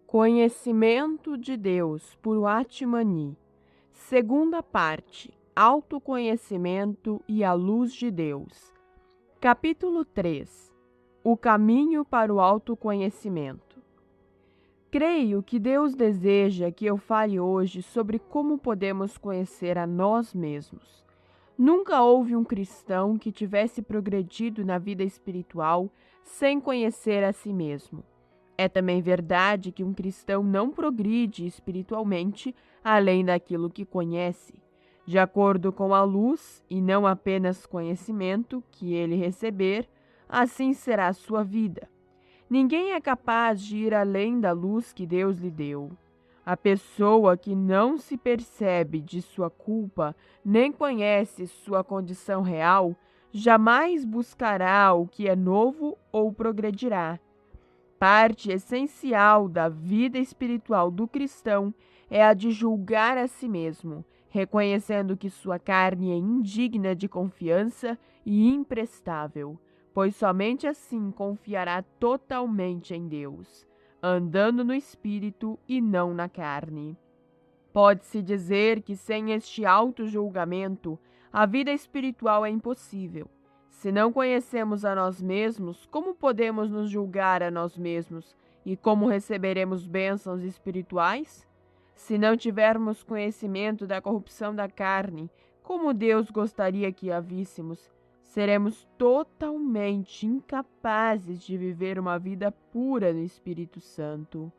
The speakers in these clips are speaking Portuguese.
Conhecimento de Deus por Watmani. Segunda parte. Autoconhecimento e a luz de Deus. Capítulo 3. O caminho para o autoconhecimento. Creio que Deus deseja que eu fale hoje sobre como podemos conhecer a nós mesmos. Nunca houve um cristão que tivesse progredido na vida espiritual sem conhecer a si mesmo. É também verdade que um cristão não progride espiritualmente além daquilo que conhece, de acordo com a luz e não apenas conhecimento que ele receber, assim será a sua vida. Ninguém é capaz de ir além da luz que Deus lhe deu. A pessoa que não se percebe de sua culpa, nem conhece sua condição real, jamais buscará o que é novo ou progredirá. Parte essencial da vida espiritual do cristão é a de julgar a si mesmo, reconhecendo que sua carne é indigna de confiança e imprestável, pois somente assim confiará totalmente em Deus, andando no espírito e não na carne. Pode-se dizer que sem este auto-julgamento, a vida espiritual é impossível. Se não conhecemos a nós mesmos, como podemos nos julgar a nós mesmos e como receberemos bênçãos espirituais? Se não tivermos conhecimento da corrupção da carne, como Deus gostaria que a víssemos, seremos totalmente incapazes de viver uma vida pura no Espírito Santo.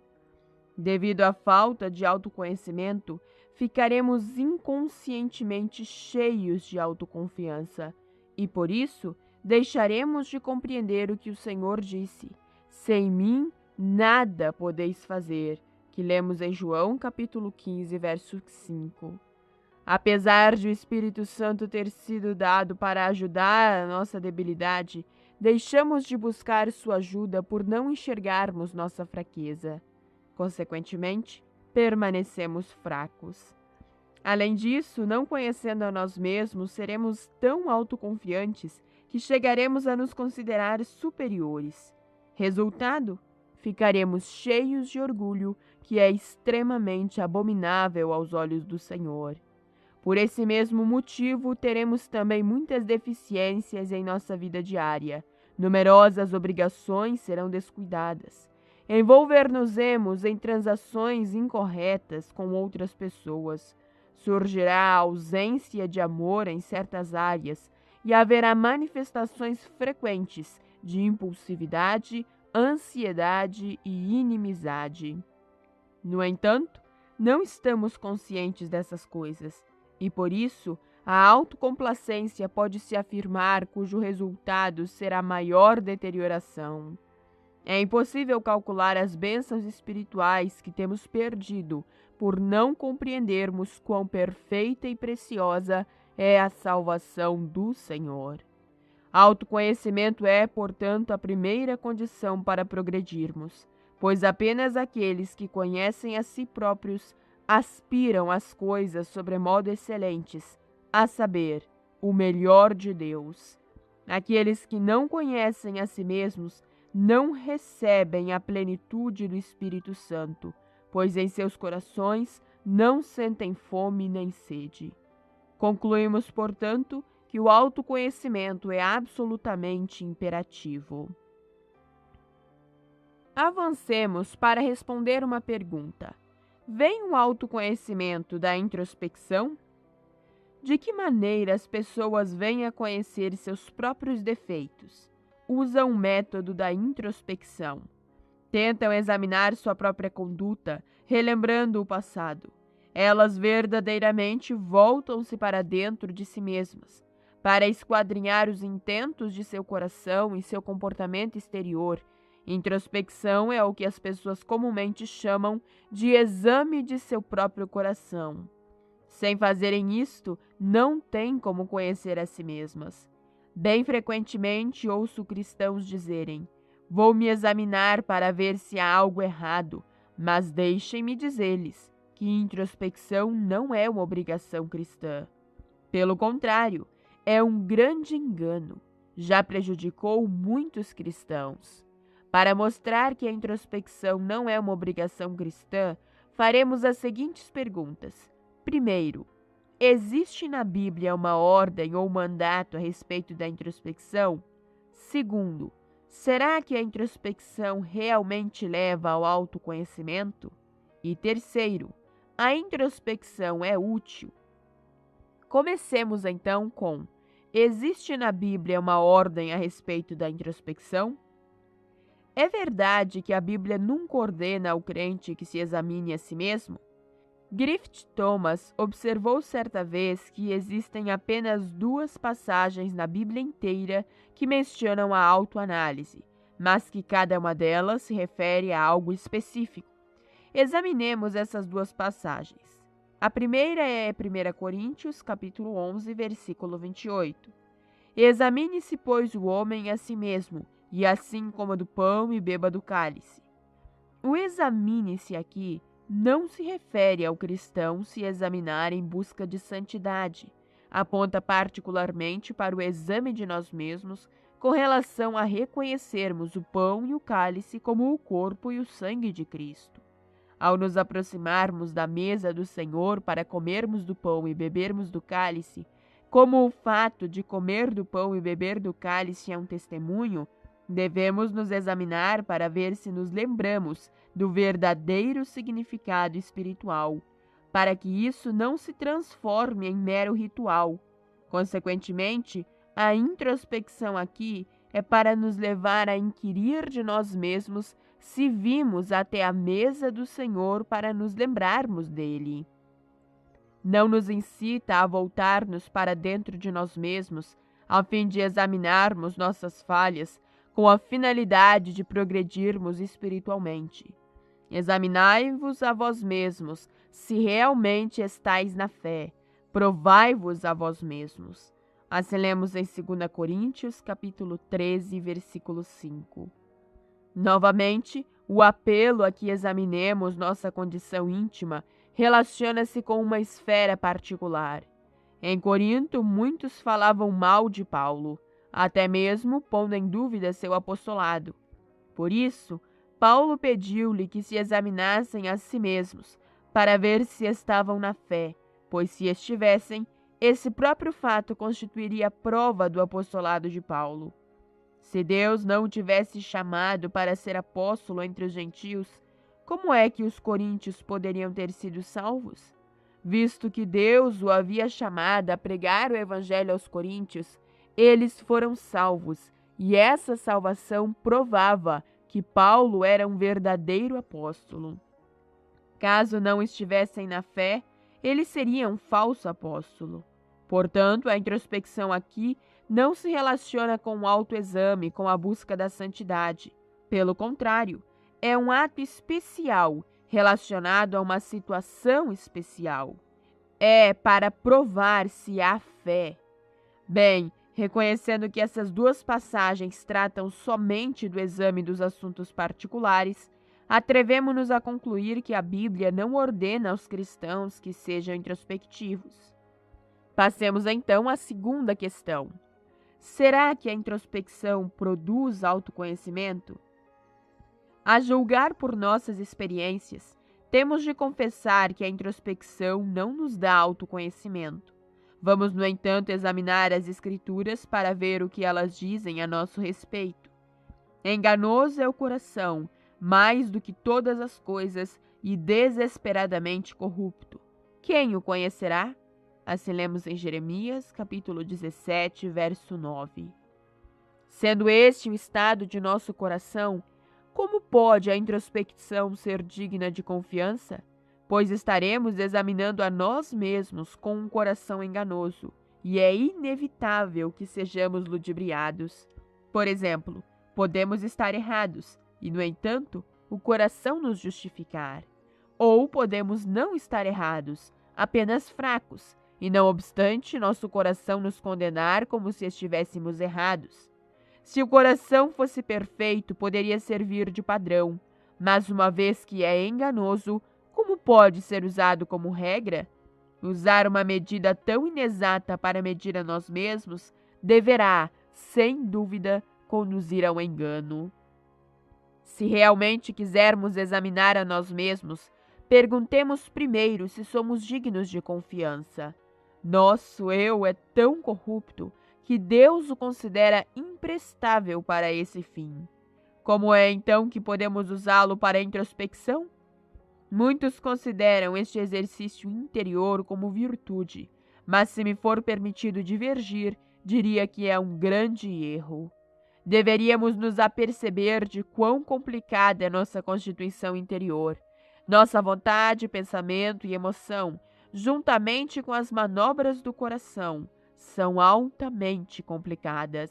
Devido à falta de autoconhecimento, ficaremos inconscientemente cheios de autoconfiança e, por isso, deixaremos de compreender o que o Senhor disse: sem mim nada podeis fazer, que lemos em João capítulo 15, verso 5. Apesar de o Espírito Santo ter sido dado para ajudar a nossa debilidade, deixamos de buscar sua ajuda por não enxergarmos nossa fraqueza. Consequentemente, permanecemos fracos. Além disso, não conhecendo a nós mesmos, seremos tão autoconfiantes que chegaremos a nos considerar superiores. Resultado? Ficaremos cheios de orgulho, que é extremamente abominável aos olhos do Senhor. Por esse mesmo motivo, teremos também muitas deficiências em nossa vida diária. Numerosas obrigações serão descuidadas. Envolver-nos-emos em transações incorretas com outras pessoas. Surgirá a ausência de amor em certas áreas e haverá manifestações frequentes de impulsividade, ansiedade e inimizade. No entanto, não estamos conscientes dessas coisas e, por isso, a autocomplacência pode se afirmar cujo resultado será maior deterioração. É impossível calcular as bênçãos espirituais que temos perdido por não compreendermos quão perfeita e preciosa é a salvação do Senhor. Autoconhecimento é, portanto, a primeira condição para progredirmos, pois apenas aqueles que conhecem a si próprios aspiram às coisas sobremodo excelentes, a saber, o melhor de Deus. Aqueles que não conhecem a si mesmos não recebem a plenitude do Espírito Santo, pois em seus corações não sentem fome nem sede. Concluímos, portanto, que o autoconhecimento é absolutamente imperativo. Avancemos para responder uma pergunta. Vem o autoconhecimento da introspecção? De que maneira as pessoas vêm a conhecer seus próprios defeitos? Usam o método da introspecção. Tentam examinar sua própria conduta, relembrando o passado. Elas verdadeiramente voltam-se para dentro de si mesmas, para esquadrinhar os intentos de seu coração e seu comportamento exterior. Introspecção é o que as pessoas comumente chamam de exame de seu próprio coração. Sem fazerem isto, não têm como conhecer a si mesmas. Bem frequentemente ouço cristãos dizerem: vou me examinar para ver se há algo errado, mas deixem-me dizer-lhes que introspecção não é uma obrigação cristã. Pelo contrário, é um grande engano. Já prejudicou muitos cristãos. Para mostrar que a introspecção não é uma obrigação cristã, faremos as seguintes perguntas. Primeiro, existe na Bíblia uma ordem ou mandato a respeito da introspecção? Segundo, será que a introspecção realmente leva ao autoconhecimento? E terceiro, a introspecção é útil? Comecemos então com: existe na Bíblia uma ordem a respeito da introspecção? É verdade que a Bíblia nunca ordena ao crente que se examine a si mesmo? Griffith Thomas observou certa vez que existem apenas 2 passagens na Bíblia inteira que mencionam a autoanálise, mas que cada uma delas se refere a algo específico. Examinemos essas 2 passagens. A primeira é 1 Coríntios, capítulo 11, versículo 28. Examine-se, pois, o homem a si mesmo, e assim coma do pão e beba do cálice. O examine-se aqui não se refere ao cristão se examinar em busca de santidade. Aponta particularmente para o exame de nós mesmos com relação a reconhecermos o pão e o cálice como o corpo e o sangue de Cristo. Ao nos aproximarmos da mesa do Senhor para comermos do pão e bebermos do cálice, como o fato de comer do pão e beber do cálice é um testemunho, devemos nos examinar para ver se nos lembramos do verdadeiro significado espiritual, para que isso não se transforme em mero ritual. Consequentemente, a introspecção aqui é para nos levar a inquirir de nós mesmos se vimos até a mesa do Senhor para nos lembrarmos dele. Não nos incita a voltar-nos para dentro de nós mesmos, a fim de examinarmos nossas falhas, com a finalidade de progredirmos espiritualmente. Examinai-vos a vós mesmos, se realmente estáis na fé. Provai-vos a vós mesmos. Assim lemos em 2 Coríntios, capítulo 13, versículo 5. Novamente, o apelo a que examinemos nossa condição íntima relaciona-se com uma esfera particular. Em Corinto, muitos falavam mal de Paulo, até mesmo pondo em dúvida seu apostolado. Por isso, Paulo pediu-lhe que se examinassem a si mesmos, para ver se estavam na fé, pois se estivessem, esse próprio fato constituiria prova do apostolado de Paulo. Se Deus não o tivesse chamado para ser apóstolo entre os gentios, como é que os coríntios poderiam ter sido salvos? Visto que Deus o havia chamado a pregar o evangelho aos coríntios, eles foram salvos, e essa salvação provava que Paulo era um verdadeiro apóstolo. Caso não estivessem na fé, ele seria um falso apóstolo. Portanto, a introspecção aqui não se relaciona com o autoexame, com a busca da santidade. Pelo contrário, é um ato especial relacionado a uma situação especial. É para provar se há fé. Bem, reconhecendo que essas 2 passagens tratam somente do exame dos assuntos particulares, atrevemo-nos a concluir que a Bíblia não ordena aos cristãos que sejam introspectivos. Passemos então à segunda questão. Será que a introspecção produz autoconhecimento? A julgar por nossas experiências, temos de confessar que a introspecção não nos dá autoconhecimento. Vamos, no entanto, examinar as Escrituras para ver o que elas dizem a nosso respeito. Enganoso é o coração, mais do que todas as coisas, e desesperadamente corrupto. Quem o conhecerá? Assim lemos em Jeremias, capítulo 17, verso 9. Sendo este o estado de nosso coração, como pode a introspecção ser digna de confiança? Pois estaremos examinando a nós mesmos com um coração enganoso, e é inevitável que sejamos ludibriados. Por exemplo, podemos estar errados, e, no entanto, o coração nos justificar. Ou podemos não estar errados, apenas fracos, e, não obstante, nosso coração nos condenar como se estivéssemos errados. Se o coração fosse perfeito, poderia servir de padrão, mas uma vez que é enganoso, como pode ser usado como regra? Usar uma medida tão inexata para medir a nós mesmos deverá, sem dúvida, conduzir ao engano. Se realmente quisermos examinar a nós mesmos, perguntemos primeiro se somos dignos de confiança. Nosso eu é tão corrupto que Deus o considera imprestável para esse fim. Como é então que podemos usá-lo para a introspecção? Muitos consideram este exercício interior como virtude, mas se me for permitido divergir, diria que é um grande erro. Deveríamos nos aperceber de quão complicada é nossa constituição interior. Nossa vontade, pensamento e emoção, juntamente com as manobras do coração, são altamente complicadas.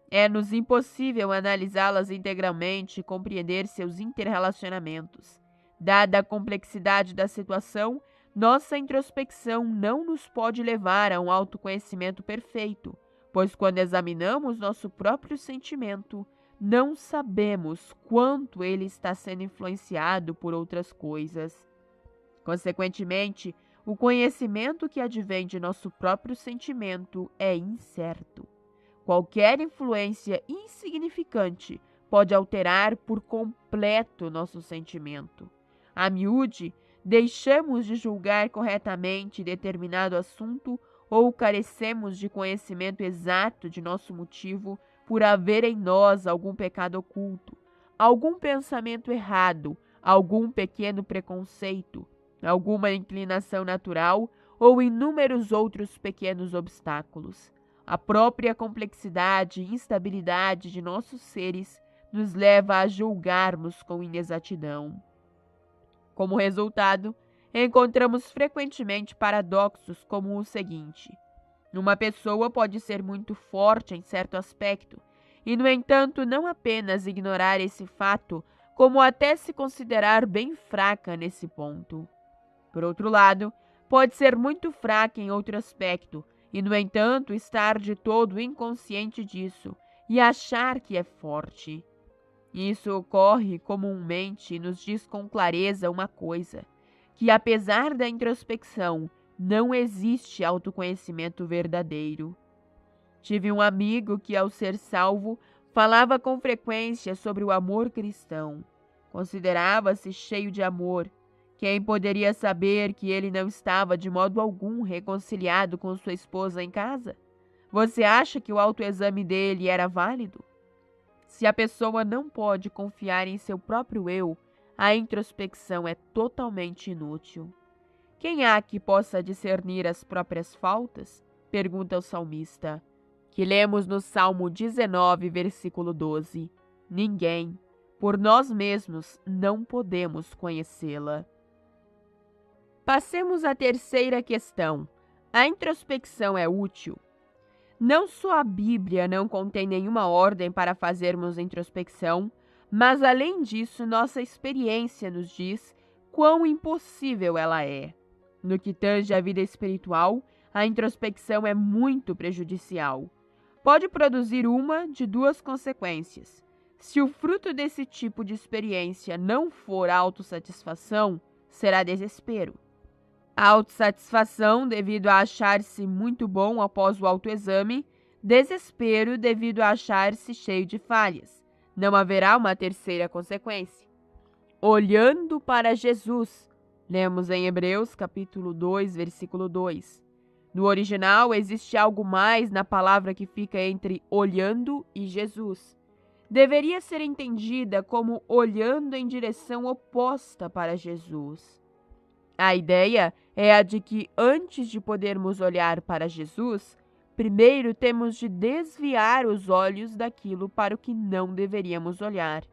É-nos impossível analisá-las integralmente e compreender seus interrelacionamentos. Dada a complexidade da situação, nossa introspecção não nos pode levar a um autoconhecimento perfeito, pois quando examinamos nosso próprio sentimento, não sabemos quanto ele está sendo influenciado por outras coisas. Consequentemente, o conhecimento que advém de nosso próprio sentimento é incerto. Qualquer influência insignificante pode alterar por completo nosso sentimento. A miúde, deixamos de julgar corretamente determinado assunto ou carecemos de conhecimento exato de nosso motivo por haver em nós algum pecado oculto, algum pensamento errado, algum pequeno preconceito, alguma inclinação natural ou inúmeros outros pequenos obstáculos. A própria complexidade e instabilidade de nossos seres nos leva a julgarmos com inexatidão. Como resultado, encontramos frequentemente paradoxos como o seguinte: uma pessoa pode ser muito forte em certo aspecto e, no entanto, não apenas ignorar esse fato, como até se considerar bem fraca nesse ponto. Por outro lado, pode ser muito fraca em outro aspecto e, no entanto, estar de todo inconsciente disso e achar que é forte. Isso ocorre comumente e nos diz com clareza uma coisa, que apesar da introspecção, não existe autoconhecimento verdadeiro. Tive um amigo que, ao ser salvo, falava com frequência sobre o amor cristão. Considerava-se cheio de amor. Quem poderia saber que ele não estava de modo algum reconciliado com sua esposa em casa? Você acha que o autoexame dele era válido? Se a pessoa não pode confiar em seu próprio eu, a introspecção é totalmente inútil. Quem há que possa discernir as próprias faltas? Pergunta o salmista, que lemos no Salmo 19, versículo 12. Ninguém. Por nós mesmos não podemos conhecê-la. Passemos à terceira questão. A introspecção é útil? Não só a Bíblia não contém nenhuma ordem para fazermos introspecção, mas, além disso, nossa experiência nos diz quão impossível ela é. No que tange à vida espiritual, a introspecção é muito prejudicial. Pode produzir uma de duas consequências. Se o fruto desse tipo de experiência não for autossatisfação, será desespero. A autossatisfação devido a achar-se muito bom após o autoexame, desespero devido a achar-se cheio de falhas. Não haverá uma terceira consequência. Olhando para Jesus, lemos em Hebreus capítulo 2, versículo 2. No original existe algo mais na palavra que fica entre olhando e Jesus. Deveria ser entendida como olhando em direção oposta para Jesus. A ideia é a de que, antes de podermos olhar para Jesus, primeiro temos de desviar os olhos daquilo para o que não deveríamos olhar.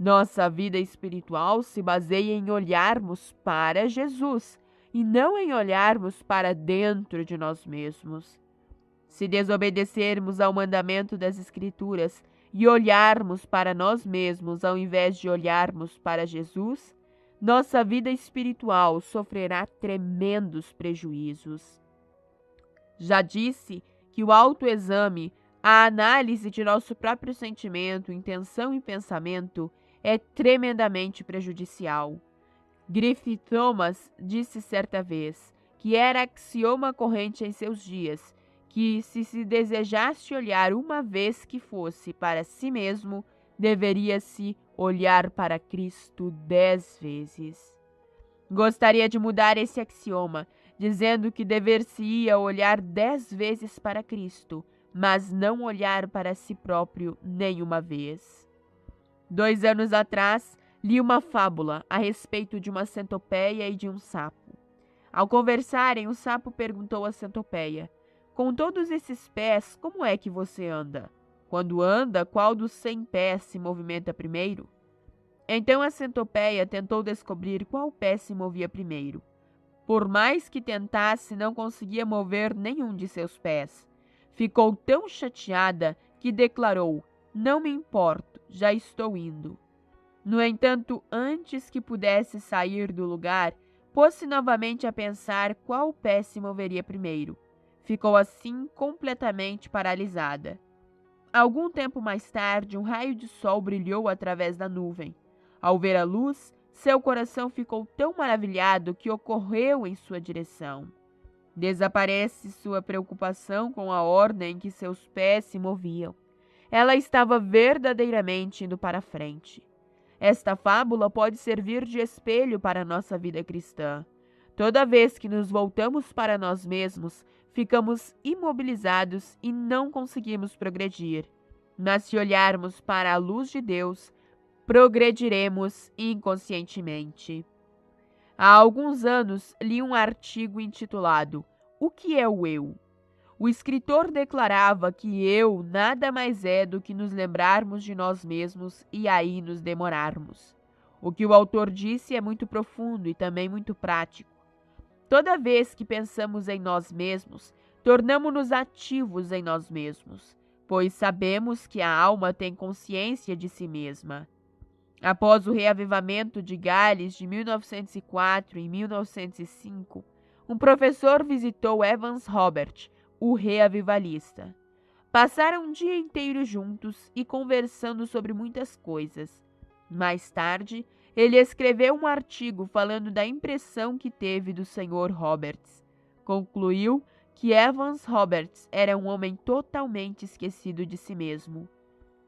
Nossa vida espiritual se baseia em olharmos para Jesus e não em olharmos para dentro de nós mesmos. Se desobedecermos ao mandamento das Escrituras e olharmos para nós mesmos ao invés de olharmos para Jesus, nossa vida espiritual sofrerá tremendos prejuízos. Já disse que o autoexame, a análise de nosso próprio sentimento, intenção e pensamento, é tremendamente prejudicial. Griffith Thomas disse certa vez que era axioma corrente em seus dias que, se se desejasse olhar uma vez que fosse para si mesmo, deveria-se olhar para Cristo 10 vezes. Gostaria de mudar esse axioma, dizendo que dever-se-ia olhar 10 vezes para Cristo, mas não olhar para si próprio nenhuma vez. 2 anos atrás, li uma fábula a respeito de uma centopeia e de um sapo. Ao conversarem, o sapo perguntou à centopeia: "Com todos esses pés, como é que você anda? Quando anda, qual dos 100 pés se movimenta primeiro?" Então a centopeia tentou descobrir qual pé se movia primeiro. Por mais que tentasse, não conseguia mover nenhum de seus pés. Ficou tão chateada que declarou: "Não me importo, já estou indo." No entanto, antes que pudesse sair do lugar, pôs-se novamente a pensar qual pé se moveria primeiro. Ficou assim completamente paralisada. Algum tempo mais tarde, um raio de sol brilhou através da nuvem. Ao ver a luz, seu coração ficou tão maravilhado que correu em sua direção. Desaparece sua preocupação com a ordem em que seus pés se moviam. Ela estava verdadeiramente indo para frente. Esta fábula pode servir de espelho para a nossa vida cristã. Toda vez que nos voltamos para nós mesmos, ficamos imobilizados e não conseguimos progredir. Mas se olharmos para a luz de Deus, progrediremos inconscientemente. Há alguns anos, li um artigo intitulado "O que é o eu?". O escritor declarava que eu nada mais é do que nos lembrarmos de nós mesmos e aí nos demorarmos. O que o autor disse é muito profundo e também muito prático. Toda vez que pensamos em nós mesmos, tornamo-nos ativos em nós mesmos, pois sabemos que a alma tem consciência de si mesma. Após o reavivamento de Gales de 1904 e 1905, um professor visitou Evans Robert, o reavivalista. Passaram um dia inteiro juntos e conversando sobre muitas coisas. Mais tarde, ele escreveu um artigo falando da impressão que teve do Sr. Roberts. Concluiu que Evans Roberts era um homem totalmente esquecido de si mesmo.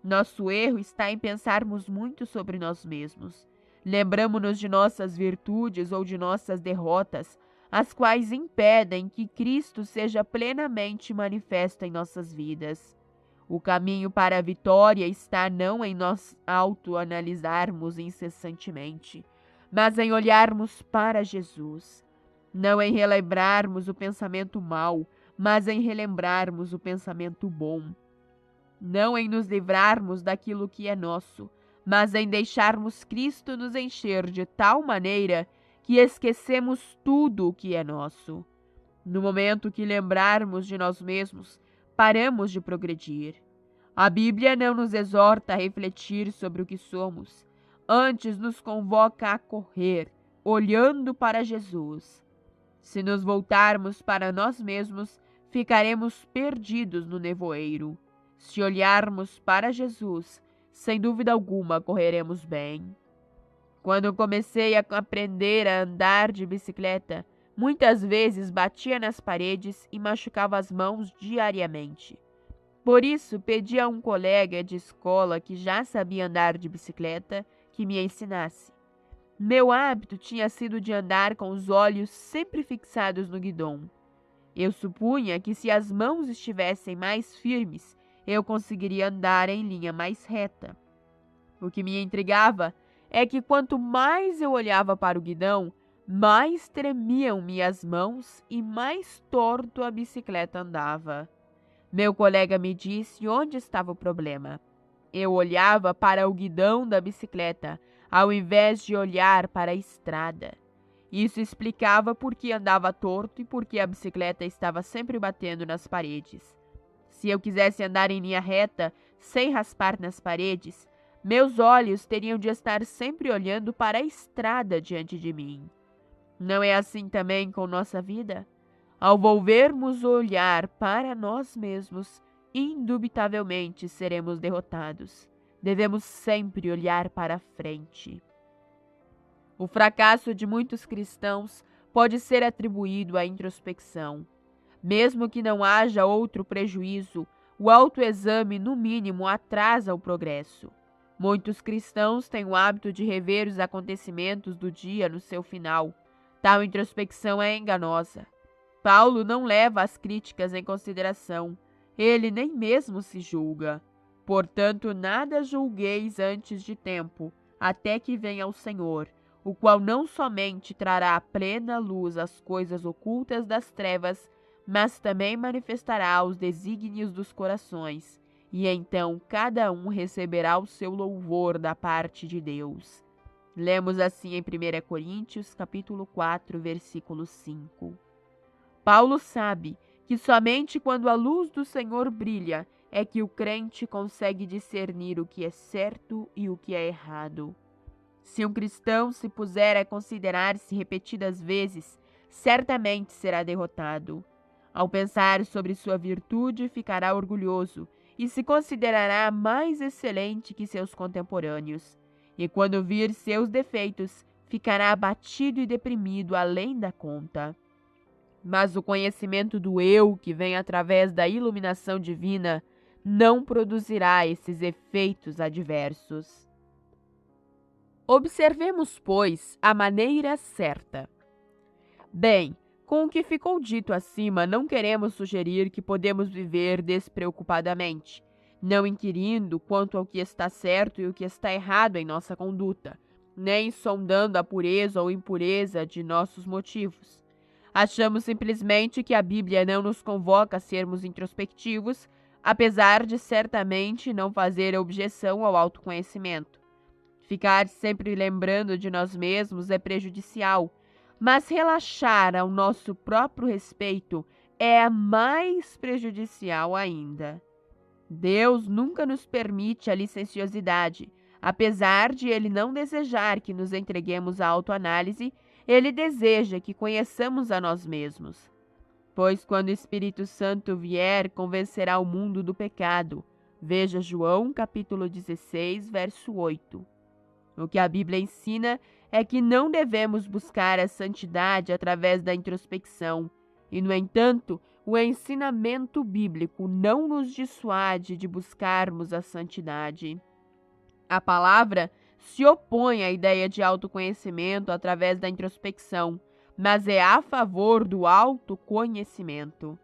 Nosso erro está em pensarmos muito sobre nós mesmos. Lembramo-nos de nossas virtudes ou de nossas derrotas, as quais impedem que Cristo seja plenamente manifesto em nossas vidas. O caminho para a vitória está não em nós autoanalisarmos incessantemente, mas em olharmos para Jesus. Não em relembrarmos o pensamento mau, mas em relembrarmos o pensamento bom. Não em nos livrarmos daquilo que é nosso, mas em deixarmos Cristo nos encher de tal maneira que esquecemos tudo o que é nosso. No momento que lembrarmos de nós mesmos, paramos de progredir. A Bíblia não nos exorta a refletir sobre o que somos, antes nos convoca a correr, olhando para Jesus. Se nos voltarmos para nós mesmos, ficaremos perdidos no nevoeiro. Se olharmos para Jesus, sem dúvida alguma correremos bem. Quando comecei a aprender a andar de bicicleta, muitas vezes batia nas paredes e machucava as mãos diariamente. Por isso, pedi a um colega de escola que já sabia andar de bicicleta que me ensinasse. Meu hábito tinha sido de andar com os olhos sempre fixados no guidão. Eu supunha que se as mãos estivessem mais firmes, eu conseguiria andar em linha mais reta. O que me intrigava é que quanto mais eu olhava para o guidão, mais tremiam minhas mãos e mais torto a bicicleta andava. Meu colega me disse onde estava o problema. Eu olhava para o guidão da bicicleta, ao invés de olhar para a estrada. Isso explicava por que andava torto e por que a bicicleta estava sempre batendo nas paredes. Se eu quisesse andar em linha reta, sem raspar nas paredes, meus olhos teriam de estar sempre olhando para a estrada diante de mim. Não é assim também com nossa vida? Ao volvermos o olhar para nós mesmos, indubitavelmente seremos derrotados. Devemos sempre olhar para frente. O fracasso de muitos cristãos pode ser atribuído à introspecção. Mesmo que não haja outro prejuízo, o autoexame, no mínimo, atrasa o progresso. Muitos cristãos têm o hábito de rever os acontecimentos do dia no seu final. Tal introspecção é enganosa. Paulo não leva as críticas em consideração. Ele nem mesmo se julga. Portanto, nada julgueis antes de tempo, até que venha o Senhor, o qual não somente trará à plena luz as coisas ocultas das trevas, mas também manifestará os desígnios dos corações, e então cada um receberá o seu louvor da parte de Deus. Lemos assim em 1 Coríntios, capítulo 4, versículo 5. Paulo sabe que somente quando a luz do Senhor brilha é que o crente consegue discernir o que é certo e o que é errado. Se um cristão se puser a considerar-se repetidas vezes, certamente será derrotado. Ao pensar sobre sua virtude, ficará orgulhoso e se considerará mais excelente que seus contemporâneos. E quando vir seus defeitos, ficará abatido e deprimido além da conta. Mas o conhecimento do eu, que vem através da iluminação divina, não produzirá esses efeitos adversos. Observemos, pois, a maneira certa. Bem, com o que ficou dito acima, não queremos sugerir que podemos viver despreocupadamente, não inquirindo quanto ao que está certo e o que está errado em nossa conduta, nem sondando a pureza ou impureza de nossos motivos. Achamos simplesmente que a Bíblia não nos convoca a sermos introspectivos, apesar de certamente não fazer objeção ao autoconhecimento. Ficar sempre lembrando de nós mesmos é prejudicial, mas relaxar ao nosso próprio respeito é mais prejudicial ainda. Deus nunca nos permite a licenciosidade. Apesar de Ele não desejar que nos entreguemos à autoanálise, Ele deseja que conheçamos a nós mesmos. Pois quando o Espírito Santo vier, convencerá o mundo do pecado. Veja João, capítulo 16, verso 8. O que a Bíblia ensina é que não devemos buscar a santidade através da introspecção. E, no entanto, o ensinamento bíblico não nos dissuade de buscarmos a santidade. A palavra se opõe à ideia de autoconhecimento através da introspecção, mas é a favor do autoconhecimento.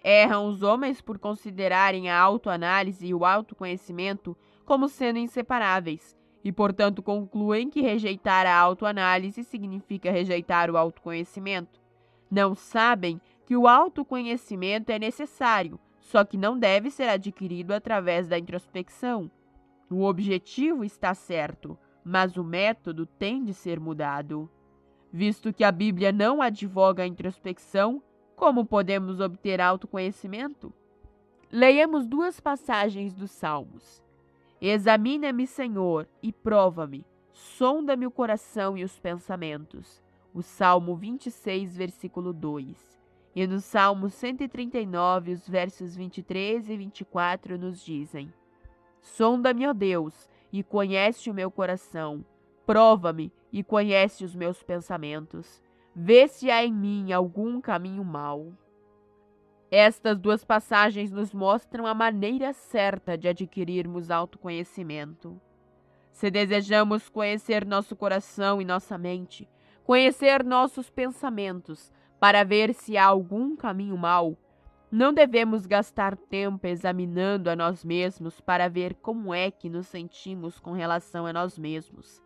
Erram os homens por considerarem a autoanálise e o autoconhecimento como sendo inseparáveis, e, portanto, concluem que rejeitar a autoanálise significa rejeitar o autoconhecimento. Não sabem que o autoconhecimento é necessário, só que não deve ser adquirido através da introspecção. O objetivo está certo, mas o método tem de ser mudado. Visto que a Bíblia não advoga a introspecção, como podemos obter autoconhecimento? Leiamos duas passagens dos Salmos. Examina-me, Senhor, e prova-me. Sonda-me o coração e os pensamentos. O Salmo 26, versículo 2. E no Salmo 139, os versos 23 e 24 nos dizem: Sonda-me, ó Deus, e conhece o meu coração. Prova-me e conhece os meus pensamentos. Vê se há em mim algum caminho mau. Estas duas passagens nos mostram a maneira certa de adquirirmos autoconhecimento. Se desejamos conhecer nosso coração e nossa mente, conhecer nossos pensamentos, para ver se há algum caminho mau, não devemos gastar tempo examinando a nós mesmos para ver como é que nos sentimos com relação a nós mesmos.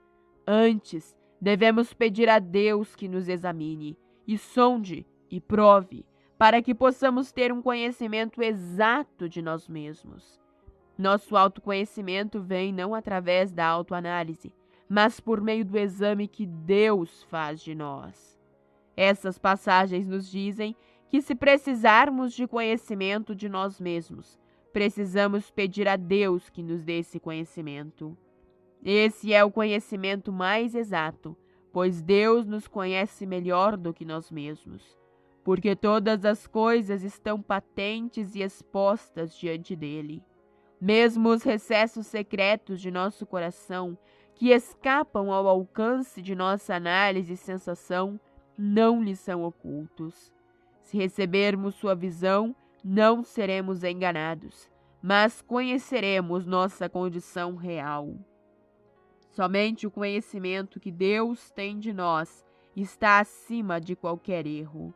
Antes, devemos pedir a Deus que nos examine, e sonde e prove, para que possamos ter um conhecimento exato de nós mesmos. Nosso autoconhecimento vem não através da autoanálise, mas por meio do exame que Deus faz de nós. Essas passagens nos dizem que, se precisarmos de conhecimento de nós mesmos, precisamos pedir a Deus que nos dê esse conhecimento. Esse é o conhecimento mais exato, pois Deus nos conhece melhor do que nós mesmos. Porque todas as coisas estão patentes e expostas diante dele. Mesmo os recessos secretos de nosso coração, que escapam ao alcance de nossa análise e sensação, não lhe são ocultos. Se recebermos sua visão, não seremos enganados, mas conheceremos nossa condição real. Somente o conhecimento que Deus tem de nós está acima de qualquer erro.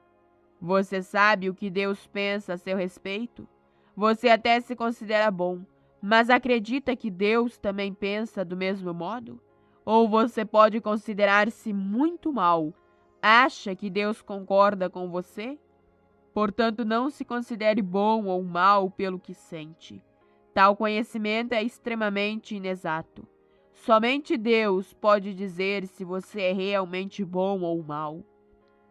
Você sabe o que Deus pensa a seu respeito? Você até se considera bom, mas acredita que Deus também pensa do mesmo modo? Ou você pode considerar-se muito mal? Acha que Deus concorda com você? Portanto, não se considere bom ou mal pelo que sente. Tal conhecimento é extremamente inexato. Somente Deus pode dizer se você é realmente bom ou mal.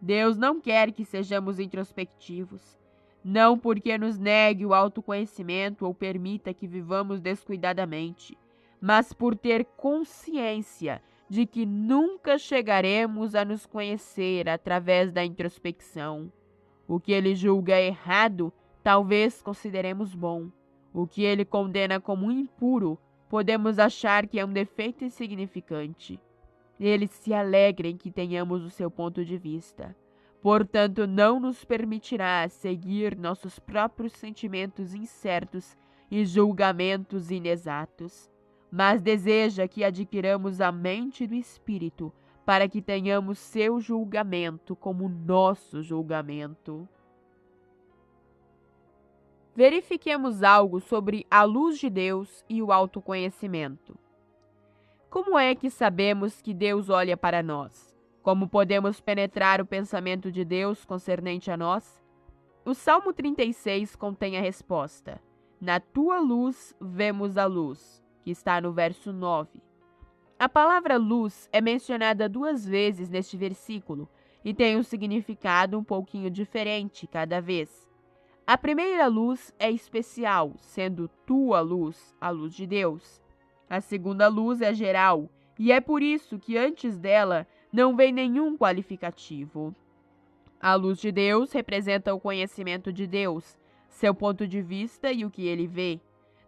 Deus não quer que sejamos introspectivos, não porque nos negue o autoconhecimento ou permita que vivamos descuidadamente, mas por ter consciência de que nunca chegaremos a nos conhecer através da introspecção. O que ele julga errado, talvez consideremos bom. O que ele condena como impuro, podemos achar que é um defeito insignificante. Ele se alegra em que tenhamos o seu ponto de vista. Portanto, não nos permitirá seguir nossos próprios sentimentos incertos e julgamentos inexatos, mas deseja que adquiramos a mente do Espírito para que tenhamos seu julgamento como nosso julgamento. Verifiquemos algo sobre a luz de Deus e o autoconhecimento. Como é que sabemos que Deus olha para nós? Como podemos penetrar o pensamento de Deus concernente a nós? O Salmo 36 contém a resposta. Na tua luz vemos a luz, que está no verso 9. A palavra luz é mencionada 2 vezes neste versículo e tem um significado um pouquinho diferente cada vez. A primeira luz é especial, sendo tua luz, a luz de Deus. A segunda luz é geral, e é por isso que antes dela não vem nenhum qualificativo. A luz de Deus representa o conhecimento de Deus, seu ponto de vista e o que ele vê.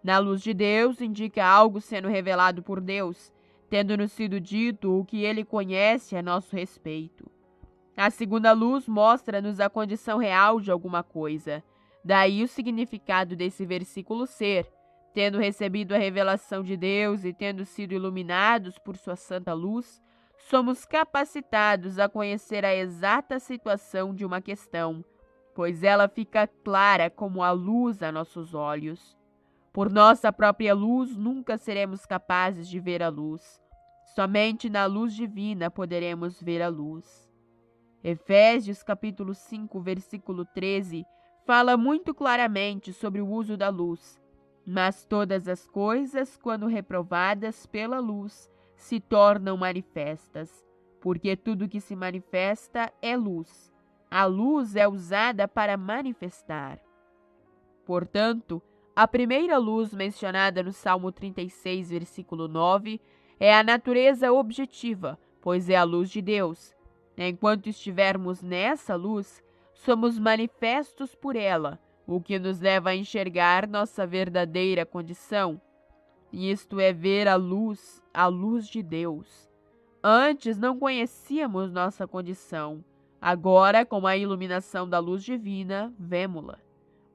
Na luz de Deus indica algo sendo revelado por Deus, tendo-nos sido dito o que ele conhece a nosso respeito. A segunda luz mostra-nos a condição real de alguma coisa. Daí o significado desse versículo ser: tendo recebido a revelação de Deus e tendo sido iluminados por sua santa luz, somos capacitados a conhecer a exata situação de uma questão, pois ela fica clara como a luz a nossos olhos. Por nossa própria luz nunca seremos capazes de ver a luz. Somente na luz divina poderemos ver a luz. Efésios capítulo 5, versículo 13, fala muito claramente sobre o uso da luz. Mas todas as coisas, quando reprovadas pela luz, se tornam manifestas, porque tudo que se manifesta é luz. A luz é usada para manifestar. Portanto, a primeira luz mencionada no Salmo 36, versículo 9, é a natureza objetiva, pois é a luz de Deus. Enquanto estivermos nessa luz, somos manifestos por ela, o que nos leva a enxergar nossa verdadeira condição. Isto é ver a luz de Deus. Antes não conhecíamos nossa condição. Agora, com a iluminação da luz divina, vemo-la.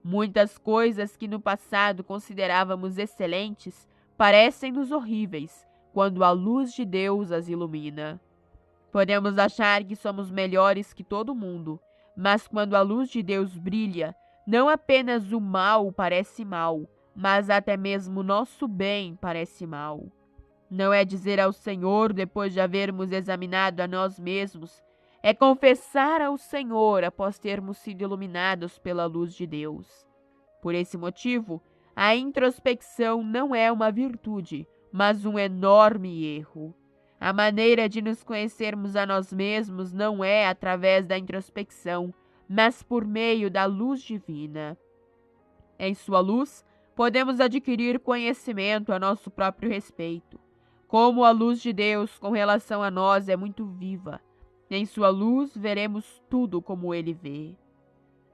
Muitas coisas que no passado considerávamos excelentes parecem-nos horríveis quando a luz de Deus as ilumina. Podemos achar que somos melhores que todo mundo, mas quando a luz de Deus brilha, não apenas o mal parece mal, mas até mesmo o nosso bem parece mal. Não é dizer ao Senhor, depois de havermos examinado a nós mesmos, é confessar ao Senhor após termos sido iluminados pela luz de Deus. Por esse motivo, a introspecção não é uma virtude, mas um enorme erro. A maneira de nos conhecermos a nós mesmos não é através da introspecção, mas por meio da luz divina. Em sua luz, podemos adquirir conhecimento a nosso próprio respeito. Como a luz de Deus com relação a nós é muito viva, em sua luz veremos tudo como ele vê.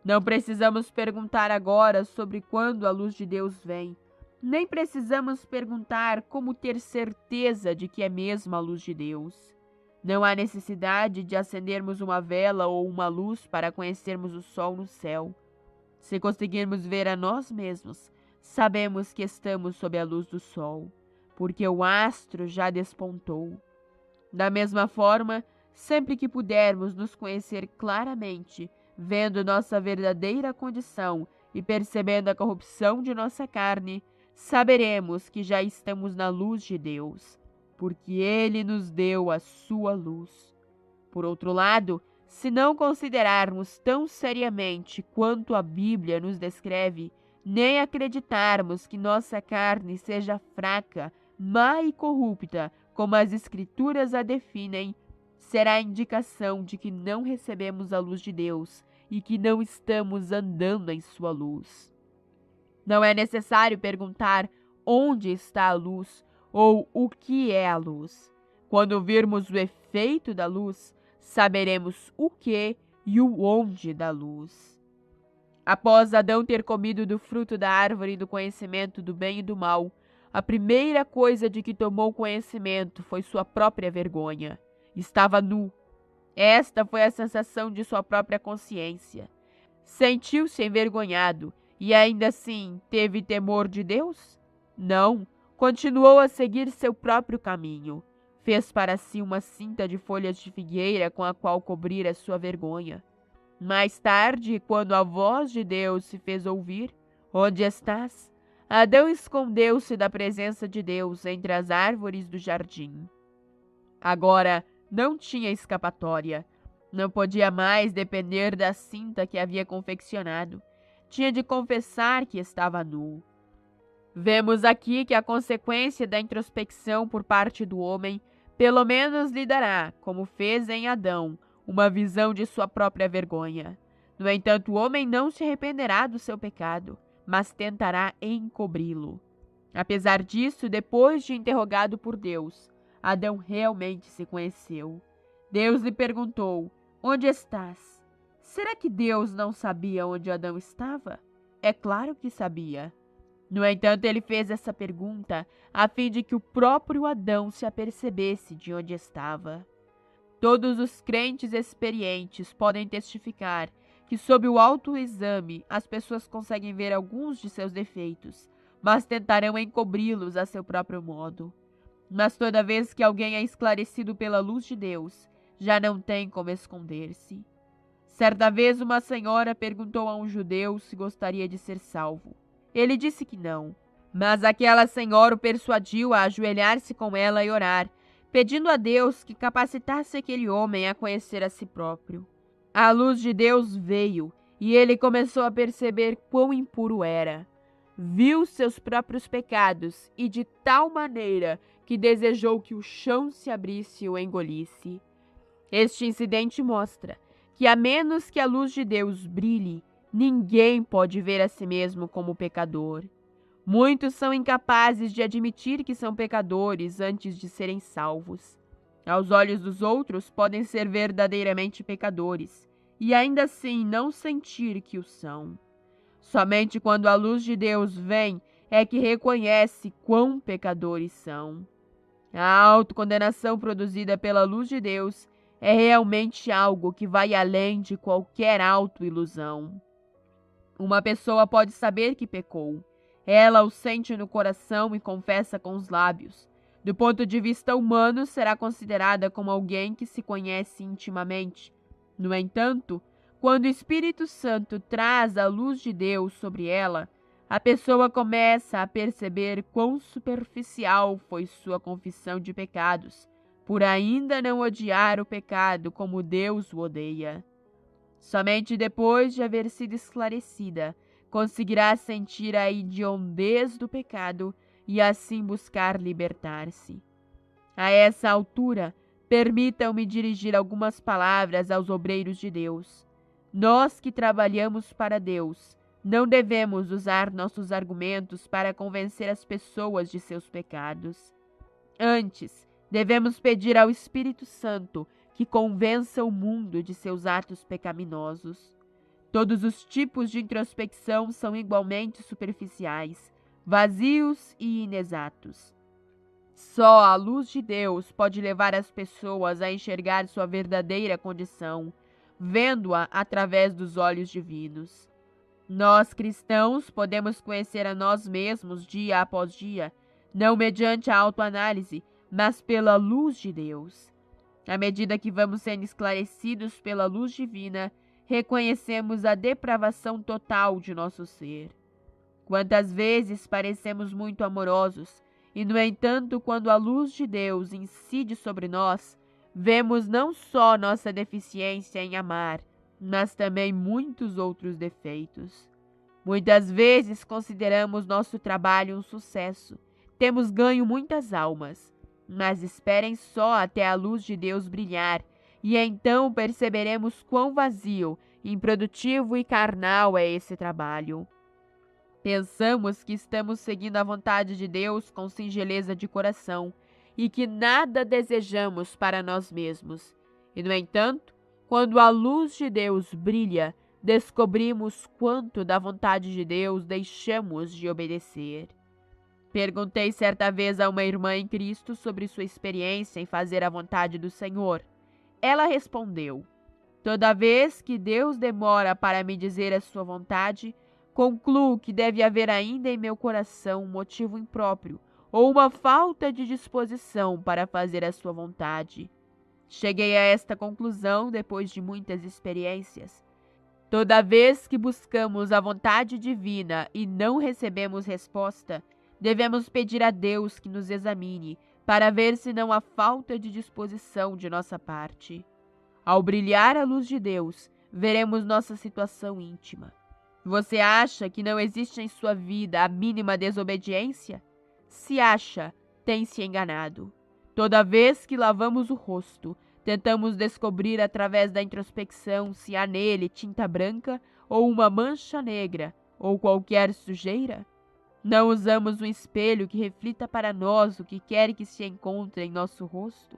Não precisamos perguntar agora sobre quando a luz de Deus vem. Nem precisamos perguntar como ter certeza de que é mesmo a luz de Deus. Não há necessidade de acendermos uma vela ou uma luz para conhecermos o sol no céu. Se conseguirmos ver a nós mesmos, sabemos que estamos sob a luz do sol, porque o astro já despontou. Da mesma forma, sempre que pudermos nos conhecer claramente, vendo nossa verdadeira condição e percebendo a corrupção de nossa carne, saberemos que já estamos na luz de Deus, porque Ele nos deu a sua luz. Por outro lado, se não considerarmos tão seriamente quanto a Bíblia nos descreve, nem acreditarmos que nossa carne seja fraca, má e corrupta, como as Escrituras a definem, será indicação de que não recebemos a luz de Deus e que não estamos andando em sua luz. Não é necessário perguntar onde está a luz ou o que é a luz. Quando virmos o efeito da luz, saberemos o que e o onde da luz. Após Adão ter comido do fruto da árvore do conhecimento do bem e do mal, a primeira coisa de que tomou conhecimento foi sua própria vergonha. Estava nu. Esta foi a sensação de sua própria consciência. Sentiu-se envergonhado e ainda assim teve temor de Deus? Não, continuou a seguir seu próprio caminho. Fez para si uma cinta de folhas de figueira com a qual cobrir a sua vergonha. Mais tarde, quando a voz de Deus se fez ouvir, onde estás? Adão escondeu-se da presença de Deus entre as árvores do jardim. Agora não tinha escapatória. Não podia mais depender da cinta que havia confeccionado. Tinha de confessar que estava nu. Vemos aqui que a consequência da introspecção por parte do homem pelo menos lhe dará, como fez em Adão, uma visão de sua própria vergonha. No entanto, o homem não se arrependerá do seu pecado, mas tentará encobri-lo. Apesar disso, depois de interrogado por Deus, Adão realmente se conheceu. Deus lhe perguntou: onde estás? Será que Deus não sabia onde Adão estava? É claro que sabia. No entanto, ele fez essa pergunta a fim de que o próprio Adão se apercebesse de onde estava. Todos os crentes experientes podem testificar que, sob o autoexame, as pessoas conseguem ver alguns de seus defeitos, mas tentarão encobri-los a seu próprio modo. Mas toda vez que alguém é esclarecido pela luz de Deus, já não tem como esconder-se. Certa vez uma senhora perguntou a um judeu se gostaria de ser salvo. Ele disse que não, mas aquela senhora o persuadiu a ajoelhar-se com ela e orar, pedindo a Deus que capacitasse aquele homem a conhecer a si próprio. A luz de Deus veio e ele começou a perceber quão impuro era. Viu seus próprios pecados e de tal maneira que desejou que o chão se abrisse e o engolisse. Este incidente mostra que, a menos que a luz de Deus brilhe, ninguém pode ver a si mesmo como pecador. Muitos são incapazes de admitir que são pecadores antes de serem salvos. Aos olhos dos outros, podem ser verdadeiramente pecadores e ainda assim não sentir que o são. Somente quando a luz de Deus vem é que reconhece quão pecadores são. A autocondenação produzida pela luz de Deus é realmente algo que vai além de qualquer autoilusão. Uma pessoa pode saber que pecou. Ela o sente no coração e confessa com os lábios. Do ponto de vista humano, será considerada como alguém que se conhece intimamente. No entanto, quando o Espírito Santo traz a luz de Deus sobre ela, a pessoa começa a perceber quão superficial foi sua confissão de pecados, por ainda não odiar o pecado como Deus o odeia. Somente depois de haver sido esclarecida, conseguirá sentir a hediondez do pecado e assim buscar libertar-se. A essa altura, permitam-me dirigir algumas palavras aos obreiros de Deus. Nós que trabalhamos para Deus, não devemos usar nossos argumentos para convencer as pessoas de seus pecados. Antes, devemos pedir ao Espírito Santo que convença o mundo de seus atos pecaminosos. Todos os tipos de introspecção são igualmente superficiais, vazios e inexatos. Só a luz de Deus pode levar as pessoas a enxergar sua verdadeira condição, vendo-a através dos olhos divinos. Nós, cristãos, podemos conhecer a nós mesmos dia após dia, não mediante a autoanálise, mas pela luz de Deus. À medida que vamos sendo esclarecidos pela luz divina, reconhecemos a depravação total de nosso ser. Quantas vezes parecemos muito amorosos, e, no entanto, quando a luz de Deus incide sobre nós, vemos não só nossa deficiência em amar, mas também muitos outros defeitos. Muitas vezes consideramos nosso trabalho um sucesso, temos ganho muitas almas, mas esperem só até a luz de Deus brilhar, e então perceberemos quão vazio, improdutivo e carnal é esse trabalho. Pensamos que estamos seguindo a vontade de Deus com singeleza de coração e que nada desejamos para nós mesmos. E, no entanto, quando a luz de Deus brilha, descobrimos quanto da vontade de Deus deixamos de obedecer. Perguntei certa vez a uma irmã em Cristo sobre sua experiência em fazer a vontade do Senhor. Ela respondeu: toda vez que Deus demora para me dizer a sua vontade, concluo que deve haver ainda em meu coração um motivo impróprio ou uma falta de disposição para fazer a sua vontade. Cheguei a esta conclusão depois de muitas experiências. Toda vez que buscamos a vontade divina e não recebemos resposta, devemos pedir a Deus que nos examine para ver se não há falta de disposição de nossa parte. Ao brilhar a luz de Deus, veremos nossa situação íntima. Você acha que não existe em sua vida a mínima desobediência? Se acha, tem se enganado. Toda vez que lavamos o rosto, tentamos descobrir através da introspecção se há nele tinta branca ou uma mancha negra ou qualquer sujeira. Não usamos um espelho que reflita para nós o que quer que se encontre em nosso rosto.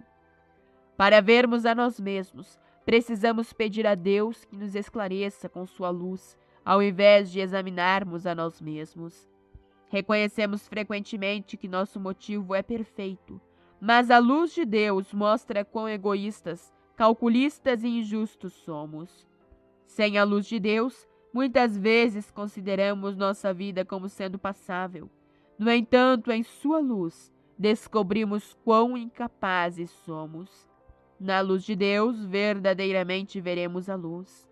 Para vermos a nós mesmos, precisamos pedir a Deus que nos esclareça com sua luz, ao invés de examinarmos a nós mesmos. Reconhecemos frequentemente que nosso motivo é perfeito, mas a luz de Deus mostra quão egoístas, calculistas e injustos somos. Sem a luz de Deus, muitas vezes consideramos nossa vida como sendo passável. No entanto, em sua luz, descobrimos quão incapazes somos. Na luz de Deus, verdadeiramente veremos a luz.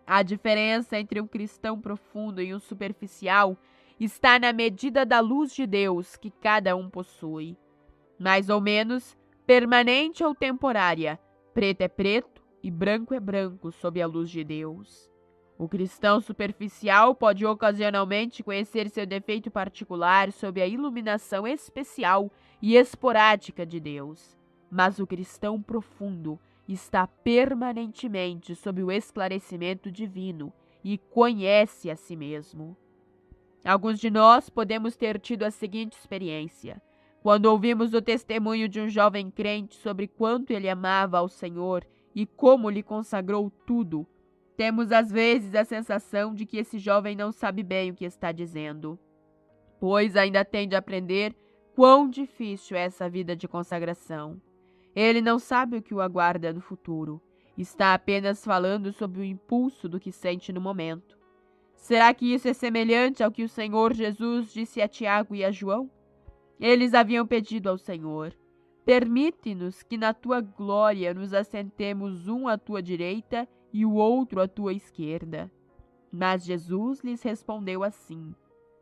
A diferença entre um cristão profundo e um superficial está na medida da luz de Deus que cada um possui. Mais ou menos, permanente ou temporária, preto é preto e branco é branco sob a luz de Deus. O cristão superficial pode ocasionalmente conhecer seu defeito particular sob a iluminação especial e esporádica de Deus, mas o cristão profundo está permanentemente sob o esclarecimento divino e conhece a si mesmo. Alguns de nós podemos ter tido a seguinte experiência. Quando ouvimos o testemunho de um jovem crente sobre quanto ele amava ao Senhor e como lhe consagrou tudo, temos às vezes a sensação de que esse jovem não sabe bem o que está dizendo, pois ainda tem de aprender quão difícil é essa vida de consagração. Ele não sabe o que o aguarda no futuro. Está apenas falando sob o impulso do que sente no momento. Será que isso é semelhante ao que o Senhor Jesus disse a Tiago e a João? Eles haviam pedido ao Senhor: permite-nos que na tua glória nos assentemos um à tua direita e o outro à tua esquerda. Mas Jesus lhes respondeu assim: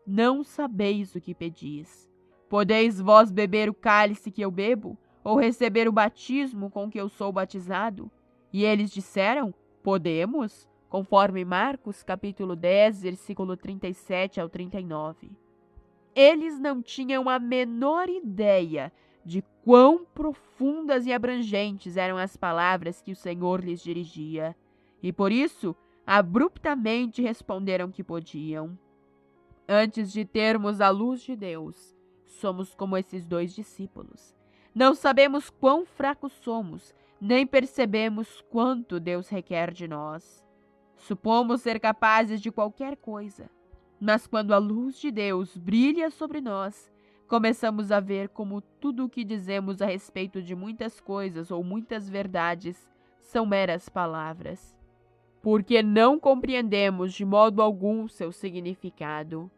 não sabeis o que pedis. Podeis vós beber o cálice que eu bebo? Ou receber o batismo com que eu sou batizado? E eles disseram: podemos, conforme Marcos capítulo 10, versículo 37 ao 39. Eles não tinham a menor ideia de quão profundas e abrangentes eram as palavras que o Senhor lhes dirigia, e por isso, abruptamente responderam que podiam. Antes de termos a luz de Deus, somos como esses dois discípulos. Não sabemos quão fracos somos, nem percebemos quanto Deus requer de nós. Supomos ser capazes de qualquer coisa, mas quando a luz de Deus brilha sobre nós, começamos a ver como tudo o que dizemos a respeito de muitas coisas ou muitas verdades são meras palavras. porque não compreendemos de modo algum seu significado.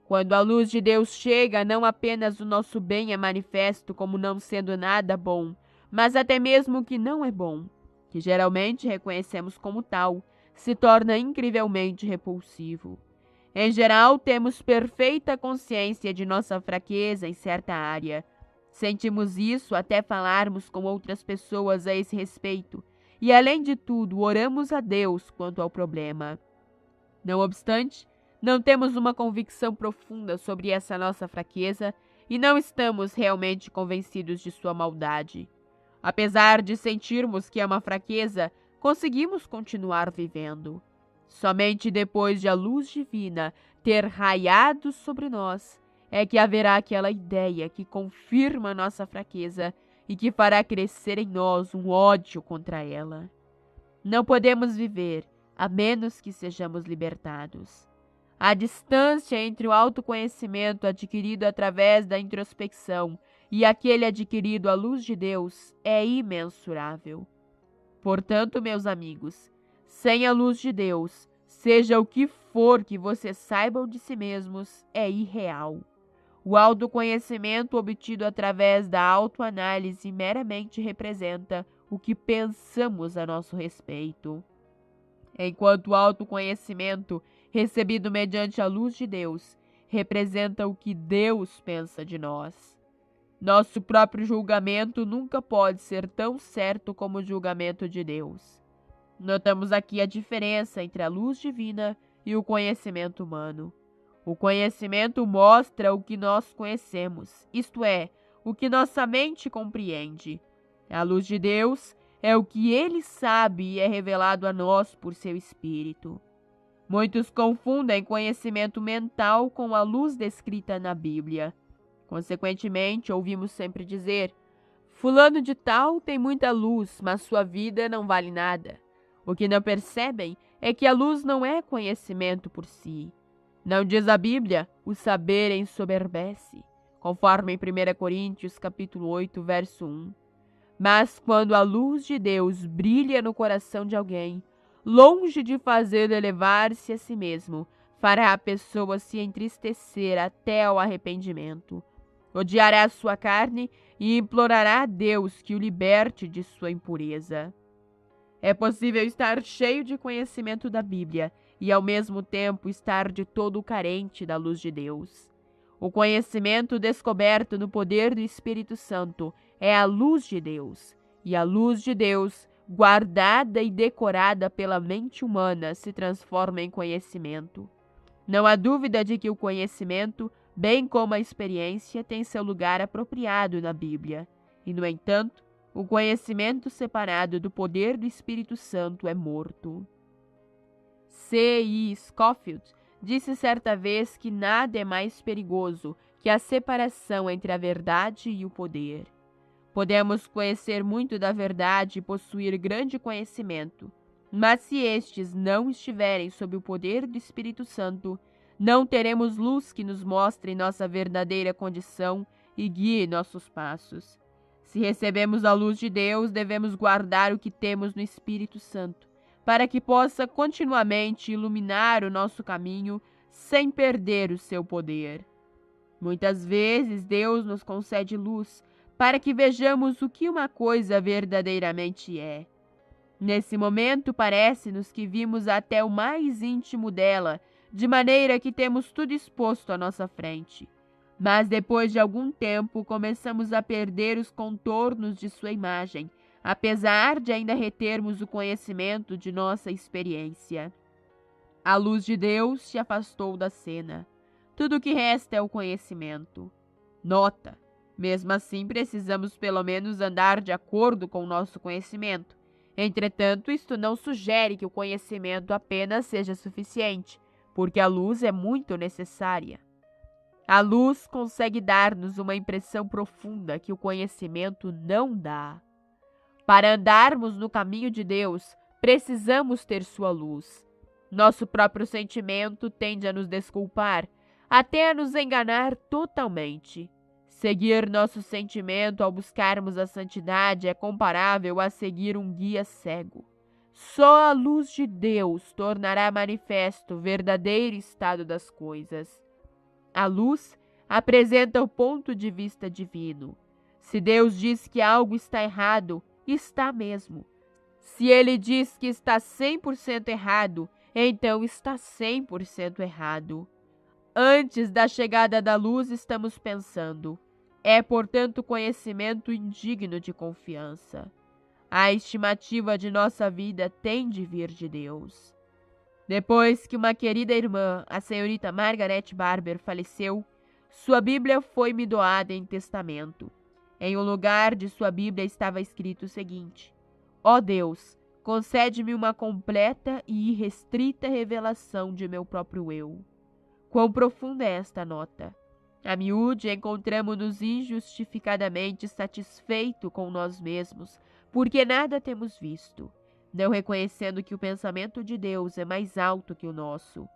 Quando a luz de Deus chega, não apenas o nosso bem é manifesto como não sendo nada bom, mas até mesmo o que não é bom, que geralmente reconhecemos como tal, se torna incrivelmente repulsivo. Em geral, temos perfeita consciência de nossa fraqueza em certa área. Sentimos isso até falarmos com outras pessoas a esse respeito, e além de tudo, oramos a Deus quanto ao problema. Não obstante, não temos uma convicção profunda sobre essa nossa fraqueza e não estamos realmente convencidos de sua maldade. Apesar de sentirmos que é uma fraqueza, conseguimos continuar vivendo. Somente depois de a luz divina ter raiado sobre nós, é que haverá aquela ideia que confirma nossa fraqueza e que fará crescer em nós um ódio contra ela. Não podemos viver a menos que sejamos libertados. A distância entre o autoconhecimento adquirido através da introspecção e aquele adquirido à luz de Deus é imensurável. Portanto, meus amigos, sem a luz de Deus, seja o que for que vocês saibam de si mesmos, é irreal. O autoconhecimento obtido através da autoanálise meramente representa o que pensamos a nosso respeito, enquanto o autoconhecimento recebido mediante a luz de Deus representa o que Deus pensa de nós. Nosso próprio julgamento nunca pode ser tão certo como o julgamento de Deus. Notamos aqui a diferença entre a luz divina e o conhecimento humano. O conhecimento mostra o que nós conhecemos, isto é, o que nossa mente compreende. A luz de Deus é o que Ele sabe e é revelado a nós por seu Espírito. Muitos confundem conhecimento mental com a luz descrita na Bíblia. Consequentemente, ouvimos sempre dizer: fulano de tal tem muita luz, mas sua vida não vale nada. O que não percebem é que a luz não é conhecimento por si. Não diz a Bíblia: o saber ensoberbece, conforme em 1 Coríntios capítulo 8, verso 1. Mas quando a luz de Deus brilha no coração de alguém, longe de fazer elevar-se a si mesmo, fará a pessoa se entristecer até ao arrependimento. Odiará a sua carne e implorará a Deus que o liberte de sua impureza. É possível estar cheio de conhecimento da Bíblia e, ao mesmo tempo, estar de todo carente da luz de Deus. O conhecimento descoberto no poder do Espírito Santo é a luz de Deus, e a luz de Deus, guardada e decorada pela mente humana, se transforma em conhecimento. Não há dúvida de que o conhecimento, bem como a experiência, tem seu lugar apropriado na Bíblia. E, no entanto, o conhecimento separado do poder do Espírito Santo é morto. C.I. Scofield disse certa vez que nada é mais perigoso que a separação entre a verdade e o poder. Podemos conhecer muito da verdade e possuir grande conhecimento, mas se estes não estiverem sob o poder do Espírito Santo, não teremos luz que nos mostre nossa verdadeira condição e guie nossos passos. Se recebemos a luz de Deus, devemos guardar o que temos no Espírito Santo, para que possa continuamente iluminar o nosso caminho sem perder o seu poder. Muitas vezes Deus nos concede luz para que vejamos o que uma coisa verdadeiramente é. Nesse momento, parece-nos que vimos até o mais íntimo dela, de maneira que temos tudo exposto à nossa frente. Mas depois de algum tempo, começamos a perder os contornos de sua imagem, apesar de ainda retermos o conhecimento de nossa experiência. A luz de Deus se afastou da cena. Tudo o que resta é o conhecimento. Nota: mesmo assim, precisamos pelo menos andar de acordo com o nosso conhecimento. Entretanto, isto não sugere que o conhecimento apenas seja suficiente, porque a luz é muito necessária. A luz consegue dar-nos uma impressão profunda que o conhecimento não dá. Para andarmos no caminho de Deus, precisamos ter sua luz. Nosso próprio sentimento tende a nos desculpar, até a nos enganar totalmente. Seguir nosso sentimento ao buscarmos a santidade é comparável a seguir um guia cego. Só a luz de Deus tornará manifesto o verdadeiro estado das coisas. A luz apresenta o ponto de vista divino. Se Deus diz que algo está errado, está mesmo. Se Ele diz que está 100% errado, então está 100% errado. Antes da chegada da luz, estamos pensando. É, portanto, conhecimento indigno de confiança. A estimativa de nossa vida tem de vir de Deus. Depois que uma querida irmã, a senhorita Margaret Barber, faleceu, sua Bíblia foi-me doada em testamento. Em um lugar de sua Bíblia estava escrito o seguinte: Ó Deus, concede-me uma completa e irrestrita revelação de meu próprio eu. Quão profunda é esta nota! A miúde, encontramo-nos injustificadamente satisfeito com nós mesmos, porque nada temos visto, não reconhecendo que o pensamento de Deus é mais alto que o nosso.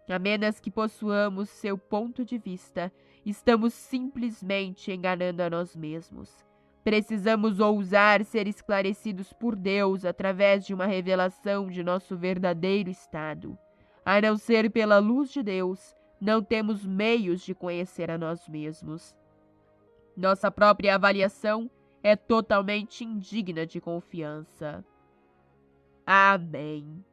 A menos que possuamos seu ponto de vista, estamos simplesmente enganando a nós mesmos. Precisamos ousar ser esclarecidos por Deus através de uma revelação de nosso verdadeiro estado. A não ser pela luz de Deus, não temos meios de conhecer a nós mesmos. Nossa própria avaliação é totalmente indigna de confiança. Amém.